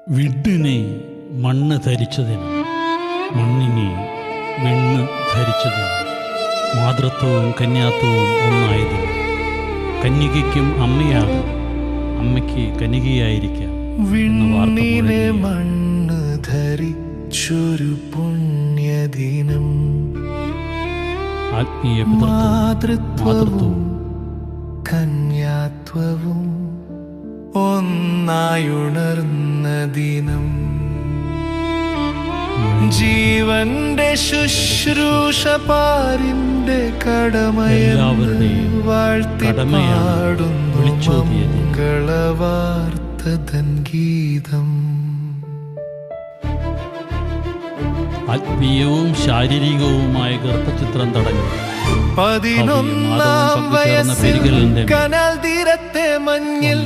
വിണ്ണിനെ മണ്ണ് ധരിച്ചതിന്, മണ്ണിനെ വെണ്ണ് ധരിച്ചതിന്, മാതൃത്വവും കന്യാത്വവും ഒന്നായതിന്, കന്യകയ്ക്കും അമ്മയാകും, അമ്മയ്ക്ക് കന്യകയായിരിക്കാം. വിണ്ണിനെ മണ്ണ് ധരിച്ചൊരു പുണ്യദിനം, ആത്മീയ മാതൃത്വവും കന്യാത്വവും ഒന്നായുണർന്ന ദിനം, ജീവന്റെ ശുശ്രൂഷ പാരിന്റെ കടമയെല്ലാവരുടെയും വാഴ്ത്തിപ്പാടുന്നു മംഗളവാർത്തതൻ ഗീതം. ആത്മീയവും ശാരീരികവുമായ ഗർഭചിത്രം തടഞ്ഞു 11-ാം വയസ്സിൽ കനാൽ തീരത്തെ മഞ്ഞിൽ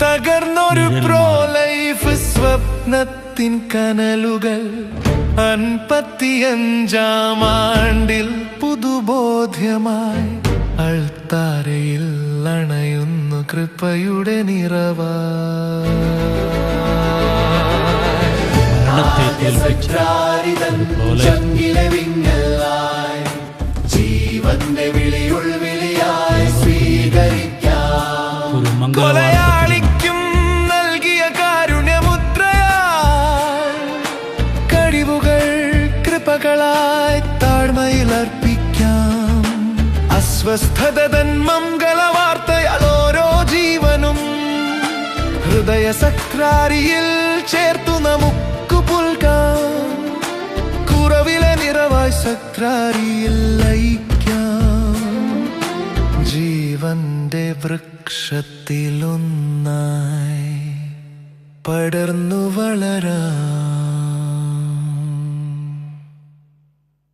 തകർന്നൊരു പ്രോലൈഫ് സ്വപ്നത്തിൻ കനലുകൾ, 55-ാം ആണ്ടിൽ പുതുബോധ്യമായി അൾത്താരയിൽ അണയുന്നു കൃപയുടെ നിറവാ. ജീവന്റെ വിളിയുൾ വിളിയായി സ്വീകരിക്കാം, കൊലയാളിക്കും നൽകിയ കാരുണ്യമുദ്രയായി കഴിവുകൾ കൃപകളായി താഴ്മയിൽ അർപ്പിക്കാം. അസ്വസ്ഥത തൻ മംഗളവാർത്തയാൽ ഓരോ ജീവനും ഹൃദയ സക്രാരിയിൽ ചേർത്തു നമുക്ക് പുൽകാം. കുറവിലെ നിറവായി സക്രാരിയിൽ ലയിക്കാം, ജീവന്റെ വൃക്ഷത്തിലൊന്നായി പടർന്നു വളരാം.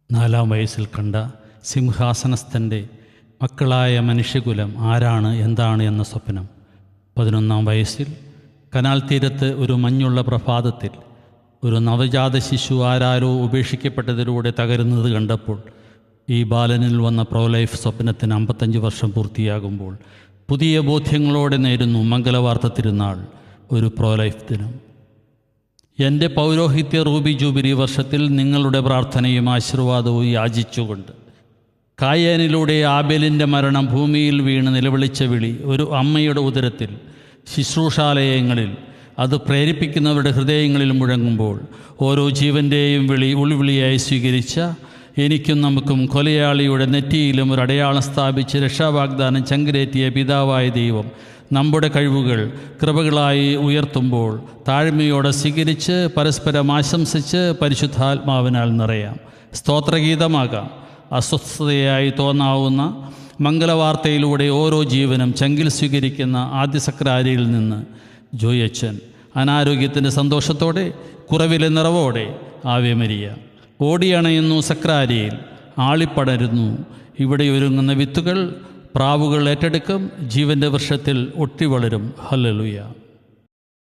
4-ാം വയസ്സിൽ കണ്ട സിംഹാസനസ്ഥൻ്റെ മക്കളായ മനുഷ്യകുലം ആരാണ്, എന്താണ് എന്ന സ്വപ്നം. 11-ാം വയസ്സിൽ കനാൽ തീരത്ത് ഒരു മഞ്ഞുള്ള പ്രഭാതത്തിൽ ഒരു നവജാത ശിശു ആരാരോ ഉപേക്ഷിക്കപ്പെട്ടതിലൂടെ തകരുന്നത് കണ്ടപ്പോൾ ഈ ബാലനിൽ വന്ന പ്രോലൈഫ് സ്വപ്നത്തിന് 55 വർഷം പൂർത്തിയാകുമ്പോൾ പുതിയ ബോധ്യങ്ങളോടെ നേരുന്നു മംഗളവാർത്ത തിരുനാൾ, ഒരു പ്രോലൈഫ് ദിനം. എൻ്റെ പൗരോഹിത്യ റൂബി ജൂബിലി വർഷത്തിൽ നിങ്ങളുടെ പ്രാർത്ഥനയും ആശീർവാദവും യാചിച്ചുകൊണ്ട് കായേനിലൂടെ ആബേലിൻ്റെ മരണം ഭൂമിയിൽ വീണ് നിലവിളിച്ച വിളി ഒരു അമ്മയുടെ ഉദരത്തിൽ ശുശ്രൂഷാലയങ്ങളിൽ അത് പ്രേരിപ്പിക്കുന്നവരുടെ ഹൃദയങ്ങളിൽ മുഴങ്ങുമ്പോൾ ഓരോ ജീവൻ്റെയും വിളി ഉൾവിളിയായി സ്വീകരിച്ച എനിക്കും നമുക്കും കൊലയാളിയുടെ നെറ്റിയിലും ഒരു അടയാളം സ്ഥാപിച്ച് രക്ഷാവാഗ്ദാനം ചങ്കരേറ്റിയ പിതാവായ ദൈവം നമ്മുടെ കഴിവുകൾ കൃപകളായി ഉയർത്തുമ്പോൾ താഴ്മയോടെ സ്വീകരിച്ച് പരസ്പരം ആശംസിച്ച് പരിശുദ്ധാത്മാവിനാൽ നിറയാം. സ്തോത്രഗീതമാകാം. അസ്വസ്ഥതയായി തോന്നാവുന്ന മംഗളവാർത്തയിലൂടെ ഓരോ ജീവനും ചങ്കിൽ സ്വീകരിക്കുന്ന ആദ്യ സക്രാരിയിൽ നിന്ന് ജോയച്ചൻ അനാരോഗ്യത്തിൻ്റെ സന്തോഷത്തോടെ കുറവിലെ നിറവോടെ ആവേ മരിയ ഓടിയണയുന്നു സക്രാരിയിൽ, ആളിപ്പടരുന്നു ഇവിടെ ഒരുങ്ങുന്ന വിത്തുകൾ, പ്രാവുകൾ ഏറ്റെടുക്കും, ജീവൻ്റെ വൃക്ഷത്തിൽ ഒട്ടി വളരും. ഹല്ലേലൂയ.